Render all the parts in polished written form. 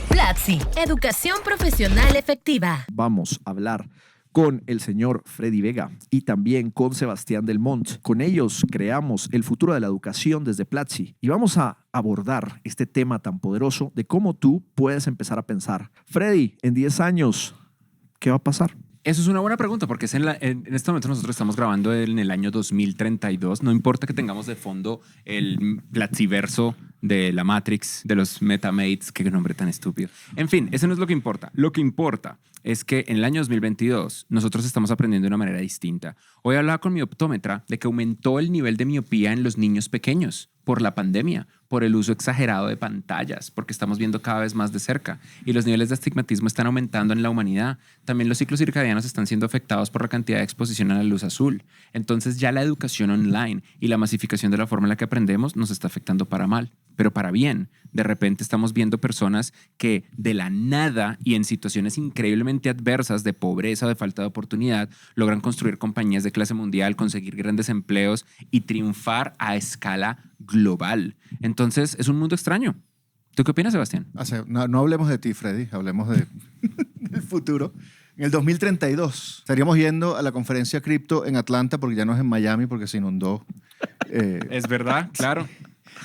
Platzi, educación profesional efectiva. Vamos a hablar con el señor Freddy Vega y también con Sebastián Del Montt. Con ellos creamos el futuro de la educación desde Platzi y vamos a abordar este tema tan poderoso de cómo tú puedes empezar a pensar. Freddy, en 10 años, ¿qué va a pasar? Eso es una buena pregunta porque en este momento nosotros estamos grabando en el año 2032. No importa que tengamos de fondo el Platziverso de la Matrix, de los Metamates, qué nombre tan estúpido. En fin, eso no es lo que importa. Lo que importa es que en el año 2022 nosotros estamos aprendiendo de una manera distinta. Hoy hablaba con mi optómetra de que aumentó el nivel de miopía en los niños pequeños por la pandemia, por el uso exagerado de pantallas, porque estamos viendo cada vez más de cerca y los niveles de astigmatismo están aumentando en la humanidad. También los ciclos circadianos están siendo afectados por la cantidad de exposición a la luz azul. Entonces ya la educación online y la masificación de la forma en la que aprendemos nos está afectando para mal, pero para bien. De repente estamos viendo personas que de la nada y en situaciones increíblemente adversas de pobreza o de falta de oportunidad logran construir compañías de clase mundial, conseguir grandes empleos y triunfar a escala global. Entonces es un mundo extraño. ¿Tú qué opinas, Sebastián? No hablemos de ti, Freddy, hablemos del futuro. En el 2032 estaríamos yendo a la conferencia cripto en Atlanta porque ya no es en Miami porque se inundó. Es verdad, claro.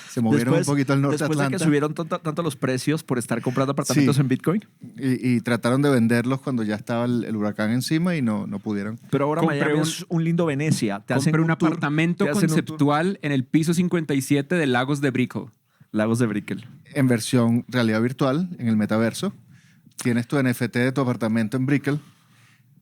Se movieron un poquito al norte de Atlanta. Después de que subieron tanto los precios por estar comprando apartamentos en Bitcoin. Y trataron de venderlos cuando ya estaba el huracán encima y no pudieron. Pero ahora Miami es un lindo Venecia. Compré un apartamento conceptual en el piso 57 de Lagos de Brickell. Lagos de Brickell. En versión realidad virtual, en el metaverso. Tienes tu NFT de tu apartamento en Brickell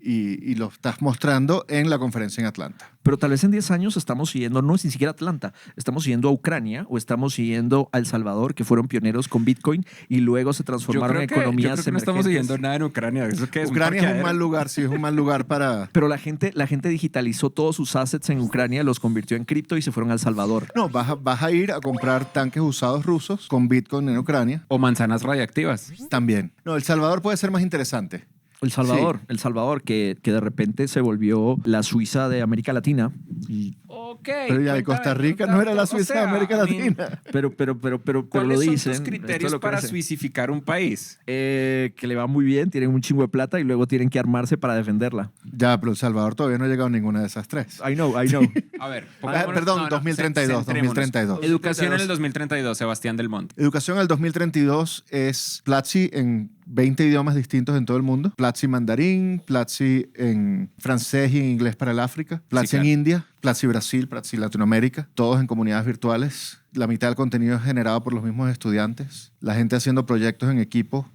y lo estás mostrando en la conferencia en Atlanta. Pero tal vez en 10 años estamos siguiendo, no es ni siquiera Atlanta, estamos siguiendo a Ucrania o estamos siguiendo a El Salvador, que fueron pioneros con Bitcoin y luego se transformaron en economías emergentes. Yo creo que no estamos emergentes. siguiendo nada en Ucrania. ¿Eso qué es? Ucrania es un mal lugar, sí, es un mal lugar para... Pero la gente digitalizó todos sus assets en Ucrania, los convirtió en cripto y se fueron a El Salvador. No, vas a ir a comprar tanques usados rusos con Bitcoin en Ucrania. O manzanas radiactivas. También. No, El Salvador puede ser más interesante. El Salvador, Sí. El Salvador, que de repente se volvió la Suiza de América Latina. Y, Pero ya de Costa Rica no era la Suiza de América Latina. pero ¿Cuáles lo son dicen. tus criterios para suicificar un país? Que le va muy bien, tienen un chingo de plata y luego tienen que armarse para defenderla. Ya, pero El Salvador todavía no ha llegado a ninguna de esas tres. I know. A ver. Perdón, 2032. Educación en el 2032, Sebastián Del Montt. Educación en el 2032 es Platzi en 20 idiomas distintos en todo el mundo. Platzi mandarín, Platzi en francés y en inglés para el África, Platzi en India, Platzi Brasil, Platzi Latinoamérica, todos en comunidades virtuales. La mitad del contenido es generado por los mismos estudiantes. La gente haciendo proyectos en equipo,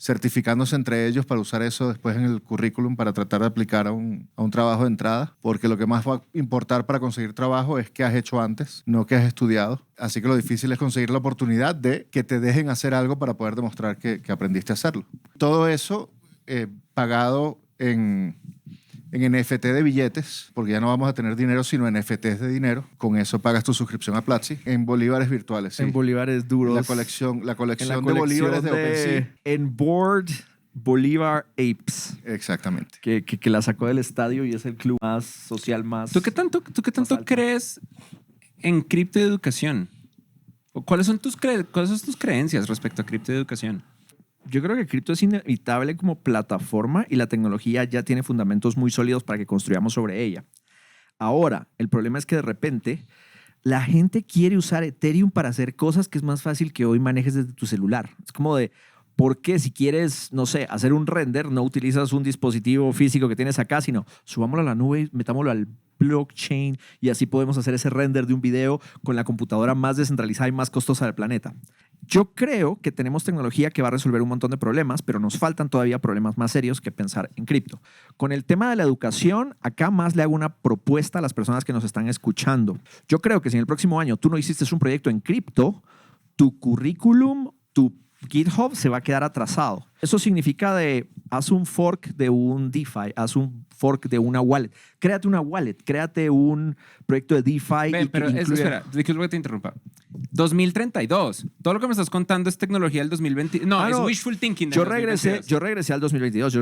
certificándose entre ellos para usar eso después en el currículum para tratar de aplicar a un trabajo de entrada, porque lo que más va a importar para conseguir trabajo es qué has hecho antes, no qué has estudiado. Así que lo difícil es conseguir la oportunidad de que te dejen hacer algo para poder demostrar que aprendiste a hacerlo. Todo eso pagado en NFT de billetes, porque ya no vamos a tener dinero sino NFTs de dinero. Con eso pagas tu suscripción a Platzi en bolívares virtuales. Sí. En bolívares duros. La colección de bolívares de OpenSea. En Board Bolívar Apes. Exactamente. Que la sacó del estadio y es el club más social, más... ¿Tú qué tanto crees en criptoeducación? ¿Cuáles son tus creencias respecto a criptoeducación? Yo creo que cripto es inevitable como plataforma y la tecnología ya tiene fundamentos muy sólidos para que construyamos sobre ella. Ahora, el problema es que de repente la gente quiere usar Ethereum para hacer cosas que es más fácil que hoy manejes desde tu celular. Es como de, ¿por qué si quieres, no sé, hacer un render, no utilizas un dispositivo físico que tienes acá, sino subámoslo a la nube y metámoslo al blockchain y así podemos hacer ese render de un video con la computadora más descentralizada y más costosa del planeta? Yo creo que tenemos tecnología que va a resolver un montón de problemas, pero nos faltan todavía problemas más serios que pensar en cripto. Con el tema de la educación, acá más le hago una propuesta a las personas que nos están escuchando. Yo creo que si en el próximo año tú no hiciste un proyecto en cripto, tu currículum, tu GitHub se va a quedar atrasado. Eso significa haz un fork de un DeFi, haz un fork de una wallet. Créate una wallet, créate un proyecto de DeFi. Espera, disculpa que te interrumpa. 2032. Todo lo que me estás contando es tecnología del 2020. No, es wishful thinking. Yo regresé al 2022.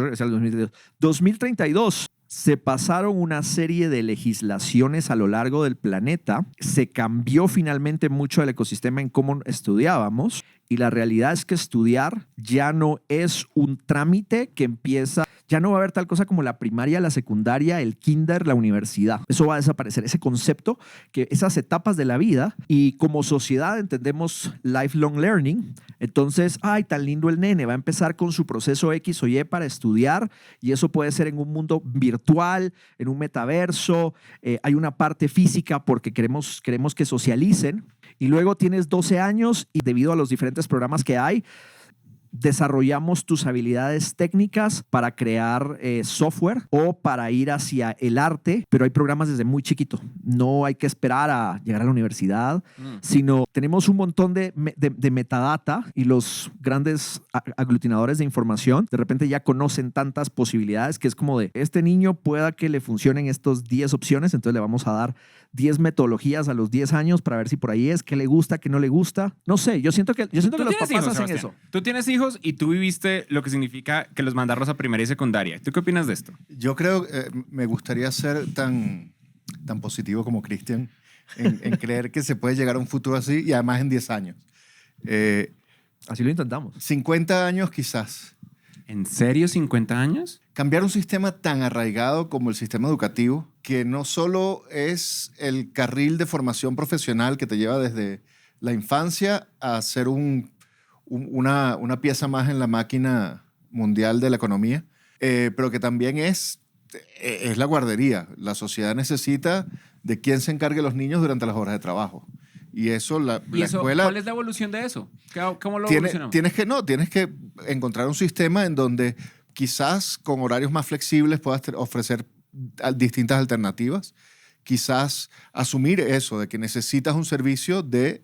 2032. Se pasaron una serie de legislaciones a lo largo del planeta. Se cambió finalmente mucho el ecosistema en cómo estudiábamos. Y la realidad es que estudiar ya no es un trámite que empieza, ya no va a haber tal cosa como la primaria, la secundaria, el kinder, la universidad. Eso va a desaparecer, ese concepto, que esas etapas de la vida, y como sociedad entendemos lifelong learning. Entonces, ay, tan lindo el nene, va a empezar con su proceso X o Y para estudiar, y eso puede ser en un mundo virtual, en un metaverso, hay una parte física porque queremos que socialicen, y luego tienes 12 años y debido a los diferentes programas que hay, desarrollamos tus habilidades técnicas para crear software o para ir hacia el arte, pero hay programas desde muy chiquito. No hay que esperar a llegar a la universidad, sino tenemos un montón de metadata, y los grandes aglutinadores de información de repente ya conocen tantas posibilidades que es como de, este niño pueda que le funcionen estos 10 opciones, entonces le vamos a dar 10 metodologías a los 10 años para ver si por ahí es, qué le gusta, qué no le gusta. No sé, yo siento que los papás hijos, hacen Sebastián. eso. Tú tienes hijos y tú viviste lo que significa que los mandarlos a primaria y secundaria. ¿Tú qué opinas de esto? Yo creo, me gustaría ser tan positivo como Cristian en creer que se puede llegar a un futuro así, y además en 10 años. Así lo intentamos. 50 años quizás. ¿En serio 50 años? Cambiar un sistema tan arraigado como el sistema educativo, que no solo es el carril de formación profesional que te lleva desde la infancia a ser una pieza más en la máquina mundial de la economía, pero que también es la guardería. La sociedad necesita de quién se encargue de los niños durante las horas de trabajo. Y eso, la escuela... ¿Cuál es la evolución de eso? ¿Cómo lo evolucionamos? Tienes que encontrar un sistema en donde quizás con horarios más flexibles puedas ofrecer distintas alternativas. Quizás asumir eso, de que necesitas un servicio de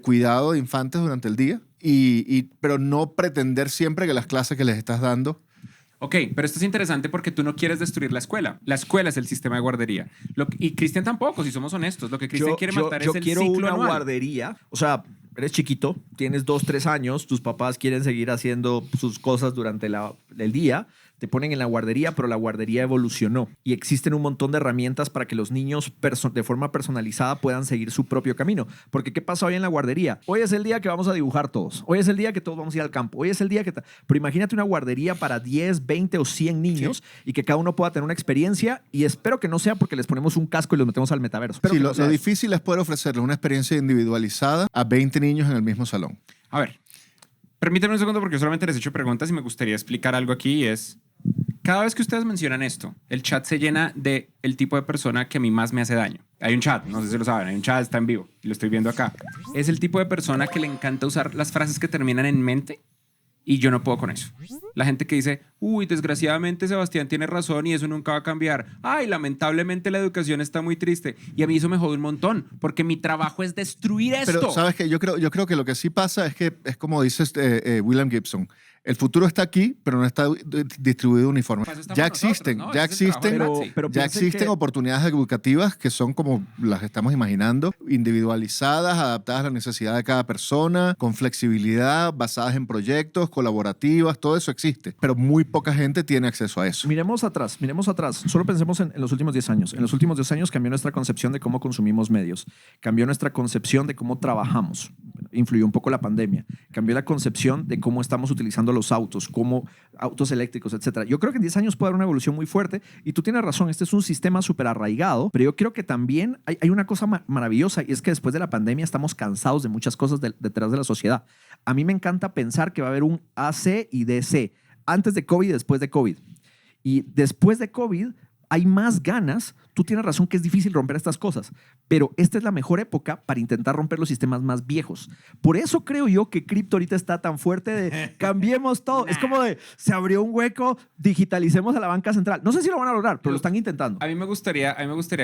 cuidado de infantes durante el día, pero no pretender siempre que las clases que les estás dando... Ok, pero esto es interesante porque tú no quieres destruir la escuela. La escuela es el sistema de guardería. Y Cristian tampoco, si somos honestos. Lo que Cristian quiere matar es el quiero ciclo una anual. guardería. O sea, eres chiquito, tienes 2, 3 años, tus papás quieren seguir haciendo sus cosas durante el día, te ponen en la guardería, pero la guardería evolucionó y existen un montón de herramientas para que los niños de forma personalizada puedan seguir su propio camino. Porque ¿qué pasa hoy en la guardería? Hoy es el día que vamos a dibujar todos. Hoy es el día que todos vamos a ir al campo. Hoy es el día que... Pero imagínate una guardería para 10, 20 o 100 niños, sí, y que cada uno pueda tener una experiencia, y espero que no sea porque les ponemos un casco y los metemos al metaverso. Sí, lo difícil es poder ofrecerles una experiencia individualizada a 20 niños en el mismo salón. A ver, permíteme un segundo porque solamente les he hecho preguntas y me gustaría explicar algo aquí, y es... Cada vez que ustedes mencionan esto, el chat se llena de el tipo de persona que a mí más me hace daño. Hay un chat, no sé si lo saben, hay un chat, está en vivo, y lo estoy viendo acá. Es el tipo de persona que le encanta usar las frases que terminan en mente, y yo no puedo con eso. La gente que dice, uy, desgraciadamente Sebastián tiene razón y eso nunca va a cambiar. Ay, lamentablemente la educación está muy triste. Y a mí eso me jode un montón, porque mi trabajo es destruir esto. Pero, ¿sabes qué? Yo creo que lo que sí pasa es que es como dice William Gibson. El futuro está aquí, pero no está distribuido uniforme. Ya existen, nosotros, ¿no? ya existen, pero ya existen oportunidades educativas que son como las estamos imaginando, individualizadas, adaptadas a la necesidad de cada persona, con flexibilidad, basadas en proyectos, colaborativas, todo eso existe. Pero muy poca gente tiene acceso a eso. Miremos atrás. Solo pensemos en los últimos 10 años. En los últimos 10 años cambió nuestra concepción de cómo consumimos medios. Cambió nuestra concepción de cómo trabajamos. Influyó un poco la pandemia. Cambió la concepción de cómo estamos utilizando los autos, como autos eléctricos, etc. Yo creo que en 10 años puede haber una evolución muy fuerte, y tú tienes razón, este es un sistema súper arraigado, pero yo creo que también hay una cosa maravillosa, y es que después de la pandemia estamos cansados de muchas cosas detrás de la sociedad. A mí me encanta pensar que va a haber un AC y DC, antes de COVID y después de COVID. Y después de COVID hay más ganas. Tú tienes razón que es difícil romper estas cosas, pero esta es la mejor época para intentar romper los sistemas más viejos. Por eso creo yo que cripto ahorita está tan fuerte de cambiemos todo. Es como de, se abrió un hueco, digitalicemos a la banca central. No sé si lo van a lograr, pero lo están intentando. A mí me gustaría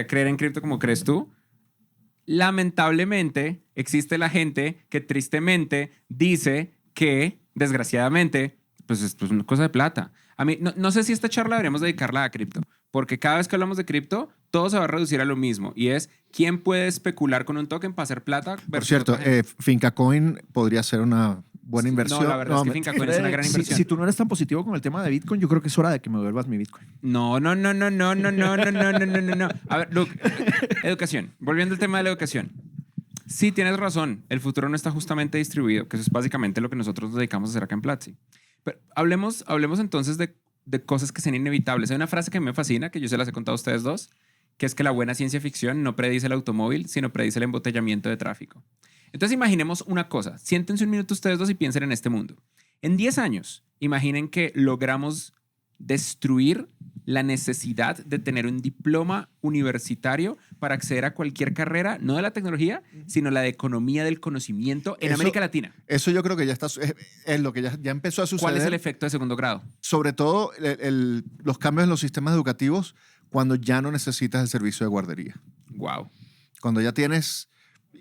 creer en cripto como crees tú. Lamentablemente, existe la gente que tristemente dice que, desgraciadamente, pues esto es una cosa de plata. A mí, no sé si esta charla deberíamos dedicarla a cripto, porque cada vez que hablamos de cripto, todo se va a reducir a lo mismo, y es quién puede especular con un token para hacer plata. Por cierto, Finca Coin podría ser una buena inversión. No, la verdad es que Finca Coin es una gran inversión. Si tú no eres tan positivo con el tema de Bitcoin, yo creo que es hora de que me devuelvas mi Bitcoin. No. A ver, Luke, educación. Volviendo al tema de la educación. Sí, tienes razón. El futuro no está justamente distribuido, que eso es básicamente lo que nosotros nos dedicamos a hacer acá en Platzi. Pero hablemos entonces de cosas que sean inevitables. Hay una frase que me fascina, que yo se las he contado a ustedes dos, que es que la buena ciencia ficción no predice el automóvil, sino predice el embotellamiento de tráfico. Entonces imaginemos una cosa. Siéntense un minuto ustedes dos y piensen en este mundo. En 10 años, imaginen que logramos destruir la necesidad de tener un diploma universitario para acceder a cualquier carrera, no de la tecnología, sino la de economía del conocimiento en América Latina. Eso yo creo que ya está, es lo que ya empezó a suceder. ¿Cuál es el efecto de segundo grado? Sobre todo los cambios en los sistemas educativos cuando ya no necesitas el servicio de guardería. Wow. Cuando ya tienes,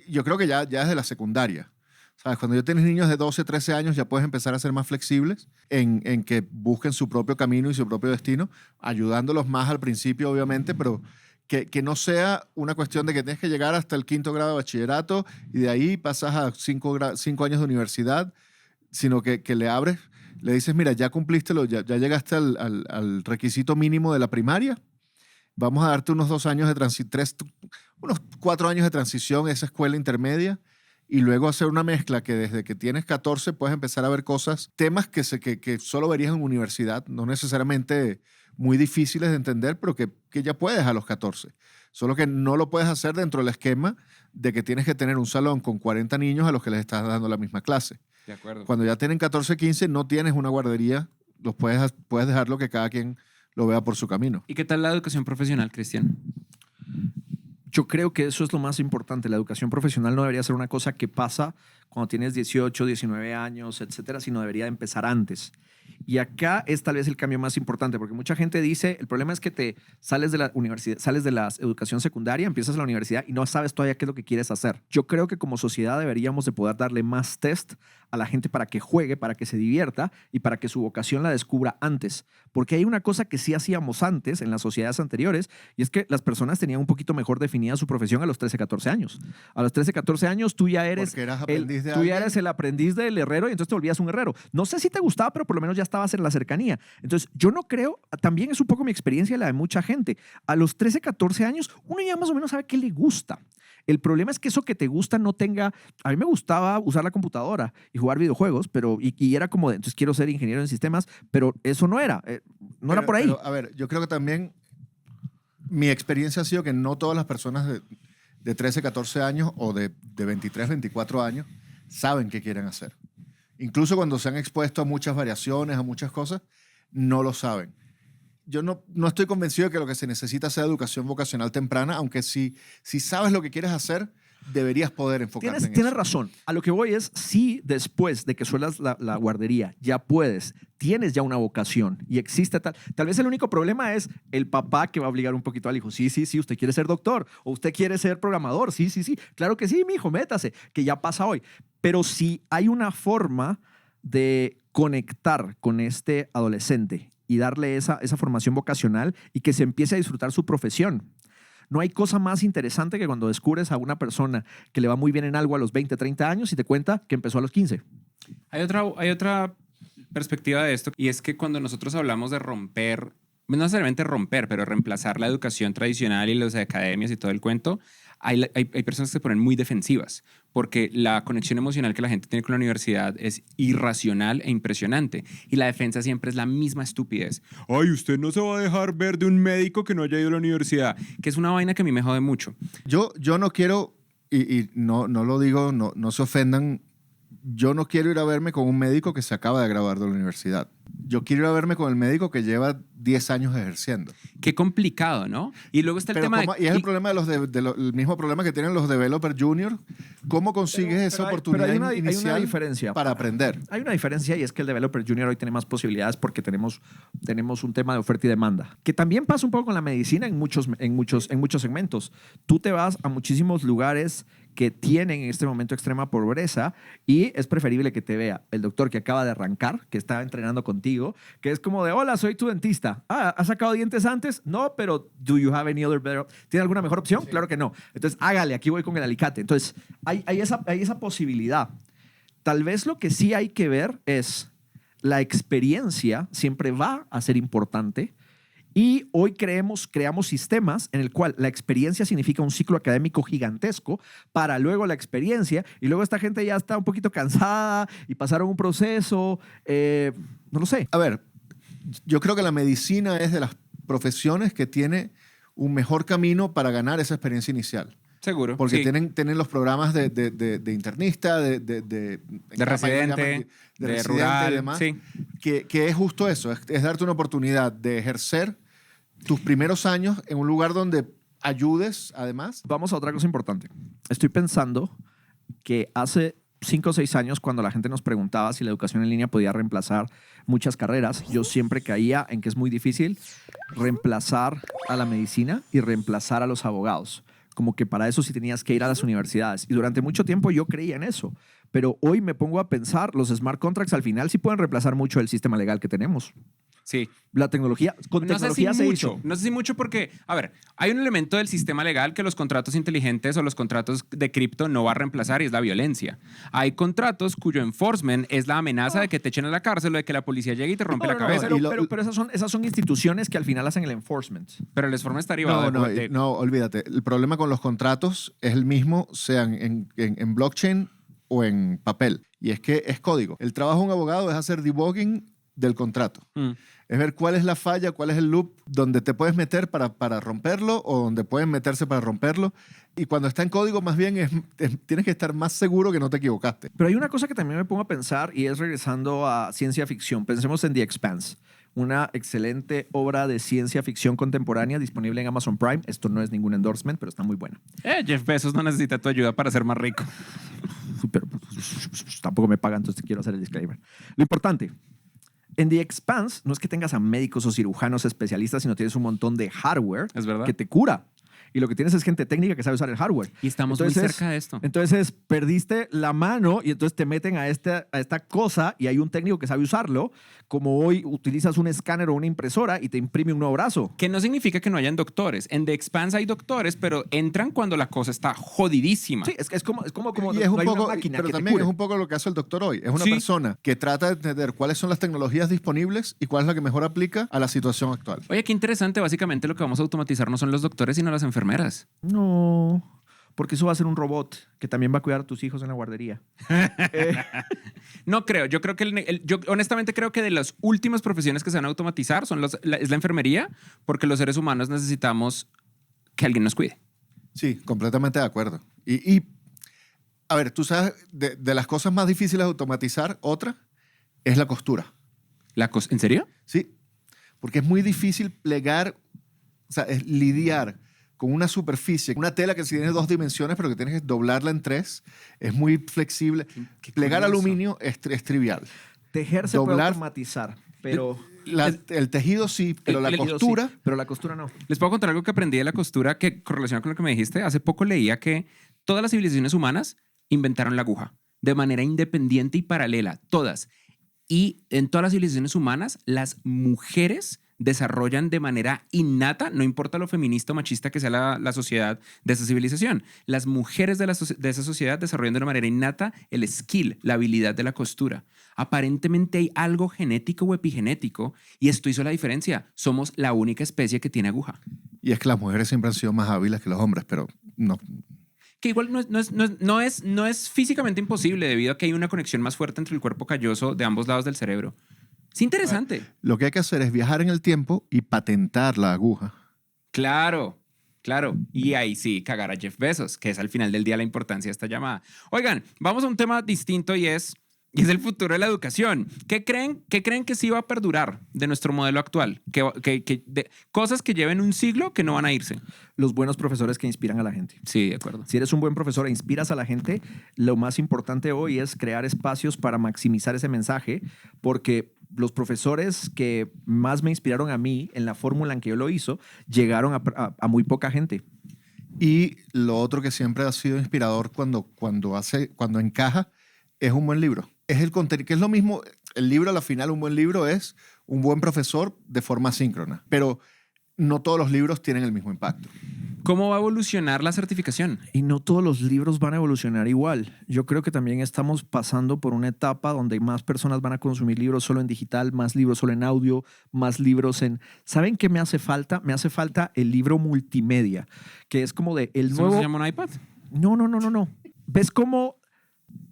yo creo que ya desde la secundaria, ¿sabes? Cuando ya tienes niños de 12, 13 años, ya puedes empezar a ser más flexibles en que busquen su propio camino y su propio destino, ayudándolos más al principio, obviamente, pero que no sea una cuestión de que tienes que llegar hasta el 5º grado de bachillerato y de ahí pasas a 5 años de universidad, sino que le abres, le dices, mira, ya cumpliste, ya llegaste al requisito mínimo de la primaria, vamos a darte unos 2 años unos 4 años de transición a esa escuela intermedia y luego hacer una mezcla que desde que tienes 14 puedes empezar a ver cosas, temas que solo verías en universidad, no necesariamente muy difíciles de entender, pero que ya puedes a los 14. Solo que no lo puedes hacer dentro del esquema de que tienes que tener un salón con 40 niños a los que les estás dando la misma clase. De acuerdo. Cuando ya tienen 14, 15, no tienes una guardería, puedes dejarlo que cada quien lo vea por su camino. ¿Y qué tal la educación profesional, Cristian? Yo creo que eso es lo más importante. La educación profesional no debería ser una cosa que pasa cuando tienes 18, 19 años, etcétera, sino debería de empezar antes. Y acá es tal vez el cambio más importante, porque mucha gente dice, el problema es que te sales de la universidad, sales de la educación secundaria, empiezas la universidad y no sabes todavía qué es lo que quieres hacer. Yo creo que como sociedad deberíamos de poder darle más test a la gente para que juegue, para que se divierta y para que su vocación la descubra antes. Porque hay una cosa que sí hacíamos antes en las sociedades anteriores y es que las personas tenían un poquito mejor definida su profesión a los 13, 14 años. A los 13, 14 años tú ya eres el aprendiz del herrero y entonces te volvías un herrero. No sé si te gustaba, pero por lo menos ya estabas en la cercanía. Entonces yo no creo, también es un poco mi experiencia la de mucha gente. A los 13, 14 años uno ya más o menos sabe qué le gusta. El problema es que eso que te gusta no tenga... A mí me gustaba usar la computadora y jugar videojuegos, y era como entonces quiero ser ingeniero en sistemas, pero eso no era. No era por ahí. Pero, a ver, yo creo que también mi experiencia ha sido que no todas las personas de 13, 14 años o de 23, 24 años saben qué quieren hacer. Incluso cuando se han expuesto a muchas variaciones, a muchas cosas, no lo saben. Yo no estoy convencido de que lo que se necesita sea educación vocacional temprana, aunque si sabes lo que quieres hacer, deberías poder enfocarte en eso. Tienes razón. A lo que voy es, si después de que suelas la guardería ya tienes ya una vocación y existe tal vez el único problema es el papá que va a obligar un poquito al hijo. Sí, usted quiere ser doctor o usted quiere ser programador. Sí. Claro que sí, mi hijo, métase, que ya pasa hoy. Pero si hay una forma de conectar con este adolescente y darle esa formación vocacional y que se empiece a disfrutar su profesión. No hay cosa más interesante que cuando descubres a una persona que le va muy bien en algo a los 20, 30 años y te cuenta que empezó a los 15. Hay otra perspectiva de esto, y es que cuando nosotros hablamos de romper, no necesariamente romper, pero reemplazar la educación tradicional y las academias y todo el cuento, hay personas que se ponen muy defensivas porque la conexión emocional que la gente tiene con la universidad es irracional e impresionante. Y la defensa siempre es la misma estupidez. Ay, usted no se va a dejar ver de un médico que no haya ido a la universidad, que es una vaina que a mí me jode mucho. Yo no quiero, y no lo digo, no se ofendan, yo no quiero ir a verme con un médico que se acaba de graduar de la universidad. Yo quiero ir a verme con el médico que lleva 10 años ejerciendo. Qué complicado, ¿no? Y luego está el tema y es el problema el mismo problema que tienen los developer junior. ¿Cómo consigues esa oportunidad inicial hay una diferencia para aprender? Hay una diferencia y es que el developer junior hoy tiene más posibilidades porque tenemos un tema de oferta y demanda. Que también pasa un poco con la medicina en muchos segmentos. Tú te vas a muchísimos lugares que tienen en este momento extrema pobreza y es preferible que te vea el doctor que acaba de arrancar, que está entrenando contigo, que es como de, hola, soy tu dentista. Ah, ¿has sacado dientes antes? No, pero do you have any other better? ¿Tiene alguna mejor opción? Sí. Claro que no. Entonces, hágale, aquí voy con el alicate. Entonces, hay esa posibilidad. Tal vez lo que sí hay que ver es la experiencia siempre va a ser importante Y hoy creamos sistemas en el cual la experiencia significa un ciclo académico gigantesco para luego la experiencia y luego esta gente ya está un poquito cansada y pasaron un proceso, no lo sé. A ver, yo creo que la medicina es de las profesiones que tiene un mejor camino para ganar esa experiencia inicial. Seguro. Porque sí. tienen los programas de internista, de residente, de rural, y demás, sí. que es justo eso, es darte una oportunidad de ejercer tus primeros años en un lugar donde ayudes, además. Vamos a otra cosa importante. Estoy pensando que hace 5 o 6 años, cuando la gente nos preguntaba si la educación en línea podía reemplazar muchas carreras, yo siempre caía en que es muy difícil reemplazar a la medicina y reemplazar a los abogados. Como que para eso sí tenías que ir a las universidades. Y durante mucho tiempo yo creía en eso. Pero hoy me pongo a pensar, los smart contracts al final sí pueden reemplazar mucho el sistema legal que tenemos. Sí. La tecnología, con tecnología se hizo. No sé si mucho porque, a ver, hay un elemento del sistema legal que los contratos inteligentes o los contratos de cripto no va a reemplazar y es la violencia. Hay contratos cuyo enforcement es la amenaza de que te echen a la cárcel o de que la policía llegue y te rompe la cabeza. Pero esas son instituciones que al final hacen el enforcement. Pero el enforcement está arriba. No, olvídate. El problema con los contratos es el mismo, sean en blockchain o en papel. Y es que es código. El trabajo de un abogado es hacer debugging del contrato. Es ver cuál es la falla, cuál es el loop donde te puedes meter para romperlo o donde pueden meterse para romperlo. Y cuando está en código, más bien tienes que estar más seguro que no te equivocaste. Pero hay una cosa que también me pongo a pensar y es regresando a ciencia ficción. Pensemos en The Expanse, una excelente obra de ciencia ficción contemporánea disponible en Amazon Prime. Esto no es ningún endorsement, pero está muy buena. Jeff Bezos no necesita tu ayuda para ser más rico. Pero tampoco me pagan, entonces quiero hacer el disclaimer. Lo importante, en The Expanse no es que tengas a médicos o cirujanos especialistas, sino tienes un montón de hardware Es verdad. que te cura. Y lo que tienes es gente técnica que sabe usar el hardware. Y estamos muy cerca de esto. Entonces perdiste la mano y entonces te meten a esta cosa y hay un técnico que sabe usarlo, como hoy utilizas un escáner o una impresora y te imprime un nuevo brazo. Que no significa que no hayan doctores. En The Expanse hay doctores, pero entran cuando la cosa está jodidísima. Sí, es como Y es no un hay poco, una máquina pero que te también cure. es un poco lo que hace el doctor hoy. Es una Sí. persona que trata de entender cuáles son las tecnologías disponibles y cuál es la que mejor aplica a la situación actual. Oye, qué interesante. Básicamente lo que vamos a automatizar no son los doctores, sino las enfermeras. No, porque eso va a ser un robot que también va a cuidar a tus hijos en la guardería. No creo. Yo creo que yo honestamente creo que de las últimas profesiones que se van a automatizar es la enfermería, porque los seres humanos necesitamos que alguien nos cuide. Sí, completamente de acuerdo. Y a ver, tú sabes, de las cosas más difíciles de automatizar, otra es la costura. ¿En serio? Sí, porque es muy difícil plegar, o sea, es lidiar con una superficie, una tela que si tiene 2 dimensiones, pero que tienes que doblarla en 3, es muy flexible. Qué Plegar curioso. aluminio es trivial. Tejer se puede Doblar- automatizar, pero El tejido sí, pero la costura... sí, pero la costura no. Les puedo contar algo que aprendí de la costura que correlaciona con lo que me dijiste. Hace poco leía que todas las civilizaciones humanas inventaron la aguja de manera independiente y paralela, todas. Y en todas las civilizaciones humanas, las mujeres desarrollan de manera innata, no importa lo feminista o machista que sea la sociedad de esa civilización, las mujeres de esa sociedad desarrollan de una manera innata el skill, la habilidad de la costura. Aparentemente hay algo genético o epigenético y esto hizo la diferencia. Somos la única especie que tiene aguja. Y es que las mujeres siempre han sido más hábiles que los hombres, pero no. Que igual no es físicamente imposible debido a que hay una conexión más fuerte entre el cuerpo calloso de ambos lados del cerebro. Es interesante. Lo que hay que hacer es viajar en el tiempo y patentar la aguja. Claro, claro. Y ahí sí, cagar a Jeff Bezos, que es al final del día la importancia de esta llamada. Oigan, vamos a un tema distinto y es el futuro de la educación. ¿Qué creen que sí va a perdurar de nuestro modelo actual? Cosas que lleven un siglo que no van a irse. Los buenos profesores que inspiran a la gente. Sí, de acuerdo. Si eres un buen profesor e inspiras a la gente, lo más importante hoy es crear espacios para maximizar ese mensaje, porque los profesores que más me inspiraron a mí en la fórmula en que yo lo hizo, llegaron a muy poca gente. Y lo otro que siempre ha sido inspirador cuando encaja es un buen libro. Es el contenido, que es lo mismo. El libro, a la final, un buen libro es un buen profesor de forma síncrona. Pero no todos los libros tienen el mismo impacto. ¿Cómo va a evolucionar la certificación? Y no todos los libros van a evolucionar igual. Yo creo que también estamos pasando por una etapa donde más personas van a consumir libros solo en digital, más libros solo en audio, más libros en... ¿Saben qué me hace falta? Me hace falta el libro multimedia, que es como de el ¿Eso nuevo... se llama un iPad? No. ¿Ves cómo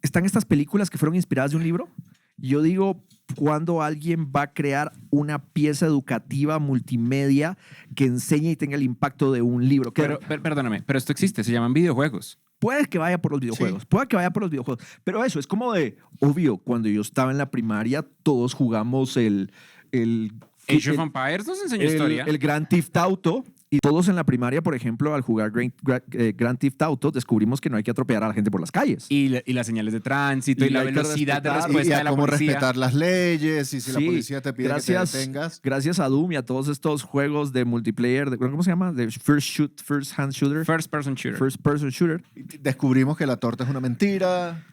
están estas películas que fueron inspiradas de un libro? Yo digo, ¿cuándo alguien va a crear una pieza educativa multimedia que enseñe y tenga el impacto de un libro? Perdóname, pero esto existe, se llaman videojuegos. Puede que vaya por los videojuegos, puede que vaya por los videojuegos, pero eso es como de, obvio, cuando yo estaba en la primaria, todos jugamos el Age of Empires nos enseñó historia. el Grand Theft Auto. Y todos en la primaria, por ejemplo, al jugar Grand Theft Auto, descubrimos que no hay que atropellar a la gente por las calles. Y las señales de tránsito y la hay que velocidad de respetar, respuesta y a de la cómo policía. respetar las leyes y si la Sí, policía te pide que te detengas. Gracias a Doom y a todos estos juegos de multiplayer, ¿cómo se llama? De first hand shooter. First person shooter. First person shooter. Descubrimos que la torta es una mentira.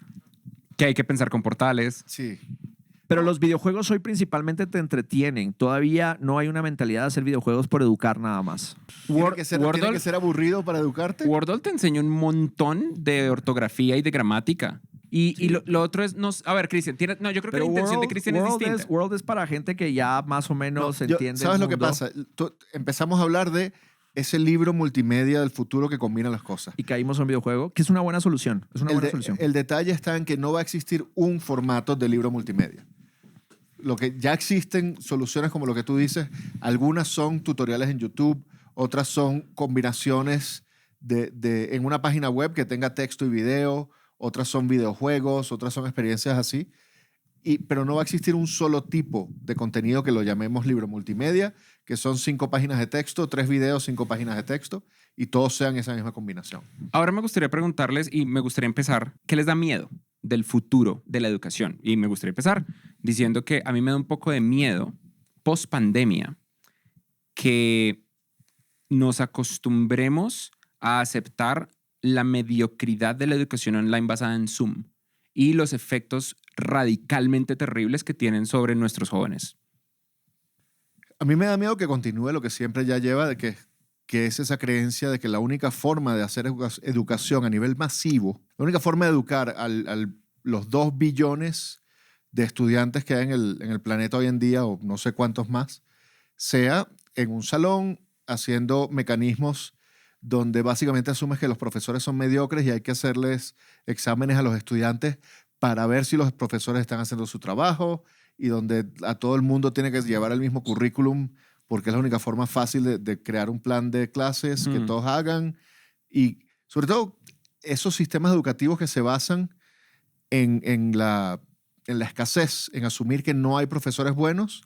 Que hay que pensar con portales. Sí. Pero los videojuegos hoy principalmente te entretienen. Todavía no hay una mentalidad de hacer videojuegos por educar nada más. ¿Tiene que ser aburrido para educarte? Wordle te enseña un montón de ortografía y de gramática. Y lo otro es... a ver, Cristian, yo creo que la intención de Cristian es distinta. World es para gente que ya más o menos entiende ¿Sabes el lo que mundo. pasa? Empezamos a hablar de ese libro multimedia del futuro que combina las cosas. Y caímos en un videojuego, que es una buena solución. Es una buena solución. El detalle está en que no va a existir un formato de libro multimedia. Lo que ya existen soluciones como lo que tú dices, algunas son tutoriales en YouTube, otras son combinaciones en una página web que tenga texto y video, otras son videojuegos, otras son experiencias así. Pero no va a existir un solo tipo de contenido que lo llamemos libro multimedia, que son 5 páginas de texto, 3 videos, 5 páginas de texto, y todos sean esa misma combinación. Ahora me gustaría preguntarles y me gustaría empezar, ¿qué les da miedo del futuro de la educación? Y me gustaría empezar diciendo que a mí me da un poco de miedo, post pandemia, que nos acostumbremos a aceptar la mediocridad de la educación online basada en Zoom y los efectos radicalmente terribles que tienen sobre nuestros jóvenes. A mí me da miedo que continúe lo que siempre ya lleva, de que es esa creencia de que la única forma de hacer educación a nivel masivo, la única forma de educar los 2 billones de estudiantes que hay en el planeta hoy en día, o no sé cuántos más, sea en un salón haciendo mecanismos donde básicamente asumes que los profesores son mediocres y hay que hacerles exámenes a los estudiantes para ver si los profesores están haciendo su trabajo, y donde a todo el mundo tiene que llevar el mismo currículum porque es la única forma fácil de crear un plan de clases que todos hagan. Y sobre todo esos sistemas educativos que se basan en la escasez, en asumir que no hay profesores buenos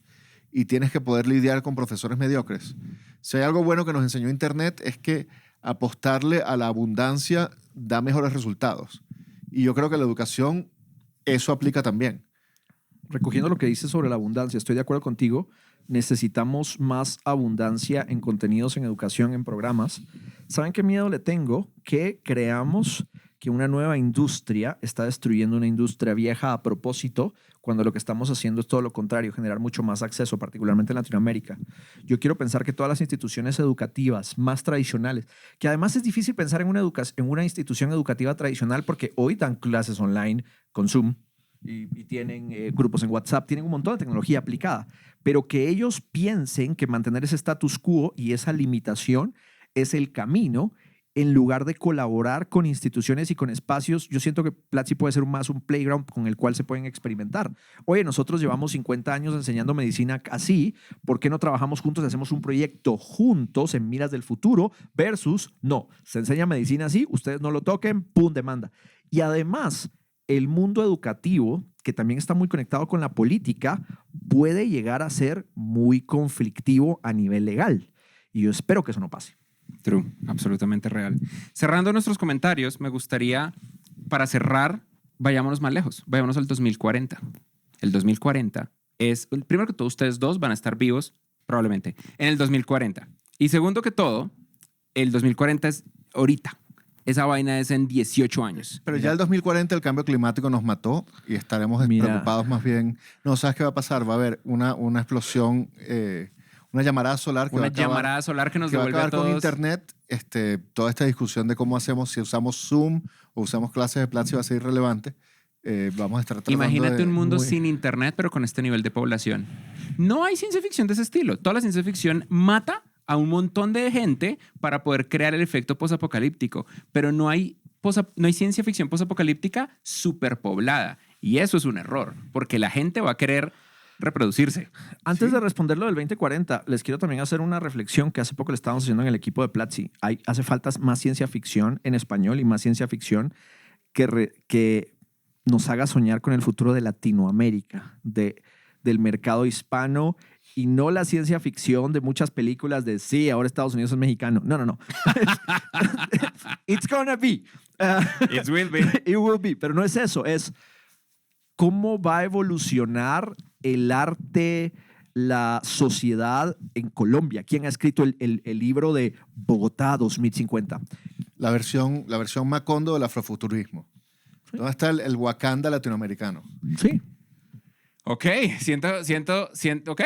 y tienes que poder lidiar con profesores mediocres. Si hay algo bueno que nos enseñó Internet es que apostarle a la abundancia da mejores resultados. Y yo creo que la educación eso aplica también. Recogiendo lo que dices sobre la abundancia, estoy de acuerdo contigo. Necesitamos más abundancia en contenidos, en educación, en programas. ¿Saben qué miedo le tengo? Que creamos que una nueva industria está destruyendo una industria vieja a propósito, cuando lo que estamos haciendo es todo lo contrario, generar mucho más acceso, particularmente en Latinoamérica. Yo quiero pensar que todas las instituciones educativas más tradicionales, que además es difícil pensar en una institución educativa tradicional porque hoy dan clases online con Zoom, y tienen grupos en WhatsApp, tienen un montón de tecnología aplicada, pero que ellos piensen que mantener ese status quo y esa limitación es el camino, en lugar de colaborar con instituciones y con espacios. Yo siento que Platzi puede ser más un playground con el cual se pueden experimentar. Oye, nosotros llevamos 50 años enseñando medicina así, ¿por qué no trabajamos juntos y hacemos un proyecto juntos en miras del futuro versus, no, se enseña medicina así, ustedes no lo toquen, pum, demanda? Y además, el mundo educativo, que también está muy conectado con la política, puede llegar a ser muy conflictivo a nivel legal. Y yo espero que eso no pase. True, absolutamente real. Cerrando nuestros comentarios, me gustaría, para cerrar, vayámonos más lejos. Vayámonos al 2040. El 2040 es, primero que todo, ustedes dos van a estar vivos, probablemente, en el 2040. Y segundo que todo, el 2040 es ahorita. Esa vaina es en 18 años. Pero ya el 2040 el cambio climático nos mató y estaremos preocupados más bien. No, ¿sabes qué va a pasar? Va a haber una explosión Una llamarada solar que Una va a acabar, llamarada solar que nos que va a devuelve a acabar con todos. Internet. Toda esta discusión de cómo hacemos, si usamos Zoom o usamos clases de Platzi va a ser irrelevante. Vamos a estar tratando Imagínate de un mundo muy- sin internet, pero con este nivel de población. No hay ciencia ficción de ese estilo. Toda la ciencia ficción mata a un montón de gente para poder crear el efecto posapocalíptico, pero no hay ciencia ficción posapocalíptica superpoblada. Y eso es un error, porque la gente va a querer reproducirse. Antes de responder lo del 2040, les quiero también hacer una reflexión que hace poco le estábamos haciendo en el equipo de Platzi. Hace falta más ciencia ficción en español y más ciencia ficción que nos haga soñar con el futuro de Latinoamérica, del mercado hispano, y no la ciencia ficción de muchas películas de sí, ahora Estados Unidos es mexicano. No, no, no. It's gonna be. It will be. It will be. Pero no es eso, es cómo va a evolucionar el arte, la sociedad en Colombia. ¿Quién ha escrito el libro de Bogotá 2050? La versión Macondo del afrofuturismo. ¿Dónde está el Wakanda latinoamericano? Sí. Ok, ok.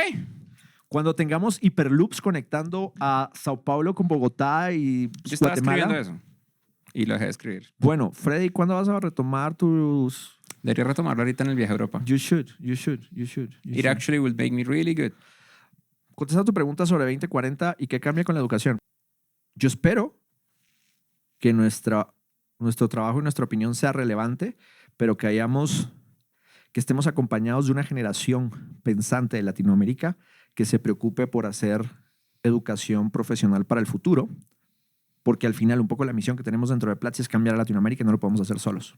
Cuando tengamos hiperloops conectando a Sao Paulo con Bogotá y Yo estaba Guatemala. escribiendo eso y lo dejé de escribir. Bueno, Freddy, ¿cuándo vas a retomar tus...? Debería retomarlo ahorita en el viaje a Europa. You should. It actually will make me really good. Contesta tu pregunta sobre 2040 y qué cambia con la educación. Yo espero que nuestro trabajo y nuestra opinión sea relevante, pero que estemos acompañados de una generación pensante de Latinoamérica que se preocupe por hacer educación profesional para el futuro, porque al final un poco la misión que tenemos dentro de Platzi es cambiar a Latinoamérica y no lo podemos hacer solos.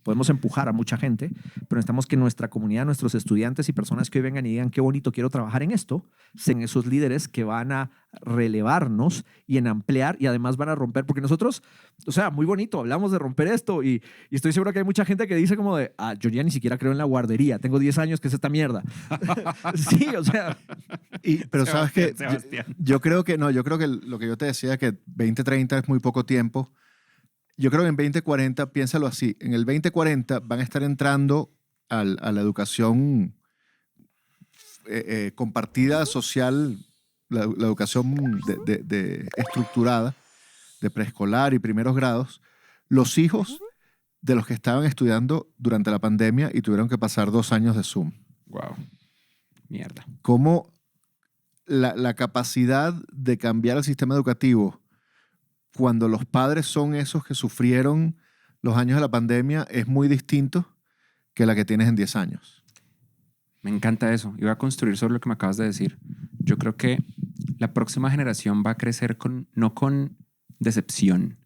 Podemos empujar a mucha gente, pero necesitamos que nuestra comunidad, nuestros estudiantes y personas que hoy vengan y digan qué bonito quiero trabajar en esto, sean esos líderes que van a relevarnos y en ampliar y además van a romper, porque nosotros, o sea, muy bonito, hablamos de romper esto y estoy seguro que hay mucha gente que dice como de, yo ya ni siquiera creo en la guardería, tengo 10 años que es esta mierda. Sí, o sea. Pero sabes que Sebastián. yo creo que lo que yo te decía, que 2030 es muy poco tiempo. Yo creo que en 2040, piénsalo así, en el 2040 van a estar entrando a la educación compartida social, la educación estructurada, de preescolar y primeros grados, los hijos de los que estaban estudiando durante la pandemia y tuvieron que pasar 2 años de Zoom. Wow. Mierda. Cómo la capacidad de cambiar el sistema educativo cuando los padres son esos que sufrieron los años de la pandemia es muy distinto que la que tienes en 10 años. Me encanta eso. Iba a construir sobre lo que me acabas de decir. Yo creo que la próxima generación va a crecer no con decepción,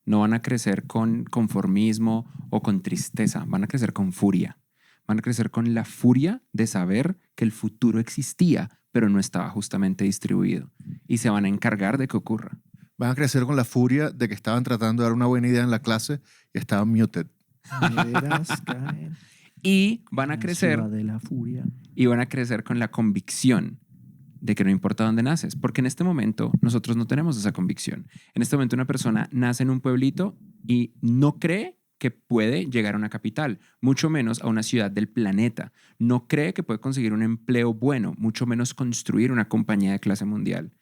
no van a crecer con conformismo o con tristeza, van a crecer con furia. Van a crecer con la furia de saber que el futuro existía, pero no estaba justamente distribuido. Y se van a encargar de que ocurra. Van a crecer con la furia de que estaban tratando de dar una buena idea en la clase y estaban muted. Y van a crecer de la furia. y van a crecer con la convicción de que no importa dónde naces, porque en este momento nosotros no tenemos esa convicción. En este momento una persona nace en un pueblito y no cree que puede llegar a una capital, mucho menos a una ciudad del planeta. No cree que puede conseguir un empleo bueno, mucho menos construir una compañía de clase mundial.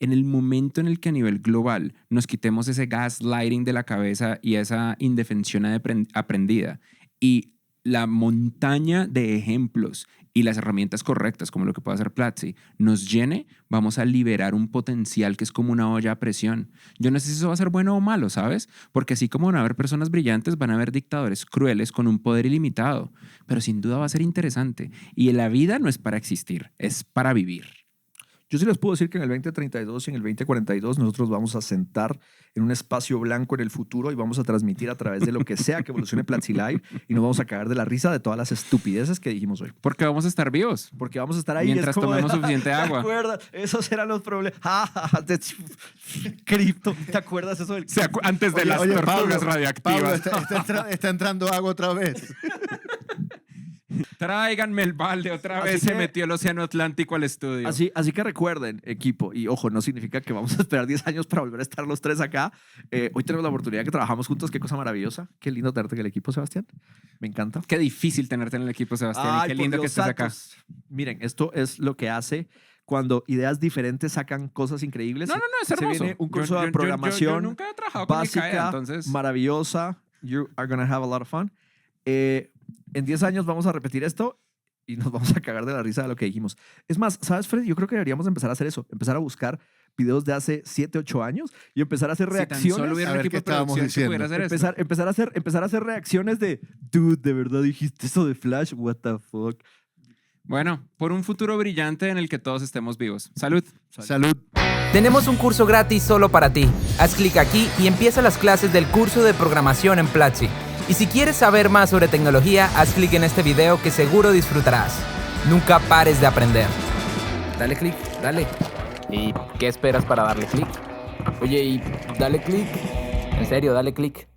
En el momento en el que a nivel global nos quitemos ese gaslighting de la cabeza y esa indefensión aprendida y la montaña de ejemplos y las herramientas correctas, como lo que puede hacer Platzi, nos llene, vamos a liberar un potencial que es como una olla a presión. Yo no sé si eso va a ser bueno o malo, ¿sabes? Porque así como van a haber personas brillantes, van a haber dictadores crueles con un poder ilimitado. Pero sin duda va a ser interesante. Y la vida no es para existir, es para vivir. Yo sí les puedo decir que en el 2032 y en el 2042 nosotros vamos a sentar en un espacio blanco en el futuro y vamos a transmitir a través de lo que sea que evolucione Platzi Live y nos vamos a cagar de la risa de todas las estupideces que dijimos hoy. Porque vamos a estar vivos. Porque vamos a estar ahí. Mientras es como tomemos suficiente agua. ¿Te acuerdas? Esos eran los problemas. Cripto. ¿Te acuerdas eso del Antes de Oye, las oye, tortugas Pablo, radioactivas. Está entrando agua otra vez. Tráiganme el balde otra Así vez. que- Se metió el océano Atlántico al estudio. Así que recuerden, equipo, y ojo, no significa que vamos a esperar 10 años para volver a estar los tres acá. Hoy tenemos la oportunidad de que trabajamos juntos. Qué cosa maravillosa. Qué lindo tenerte en el equipo, Sebastián. Me encanta. Qué difícil tenerte en el equipo, Sebastián. Ay, y qué por lindo que Dios estés acá. santos. Miren, esto es lo que hace cuando ideas diferentes sacan cosas increíbles. No, es hermoso. Se viene un curso de Yo programación nunca he trabajado con básica, Micaela, entonces... maravillosa. You are gonna have a lot of fun. En 10 años vamos a repetir esto y nos vamos a cagar de la risa de lo que dijimos. Es más, ¿sabes, Fred? Yo creo que deberíamos empezar a hacer eso. Empezar a buscar videos de hace 7, 8 años y empezar a hacer Si tan reacciones. solo hubiera A un ver equipo qué de estábamos producción que diciendo. pudiera hacer esto. Empezar a hacer reacciones de, dude, ¿de verdad dijiste eso de Flash? What the fuck? Bueno, por un futuro brillante en el que todos estemos vivos. Salud. Salud. Tenemos un curso gratis solo para ti. Haz clic aquí y empieza las clases del curso de programación en Platzi. Y si quieres saber más sobre tecnología, haz clic en este video que seguro disfrutarás. Nunca pares de aprender. Dale clic, dale. ¿Y qué esperas para darle clic? Oye, y dale clic. En serio, dale clic.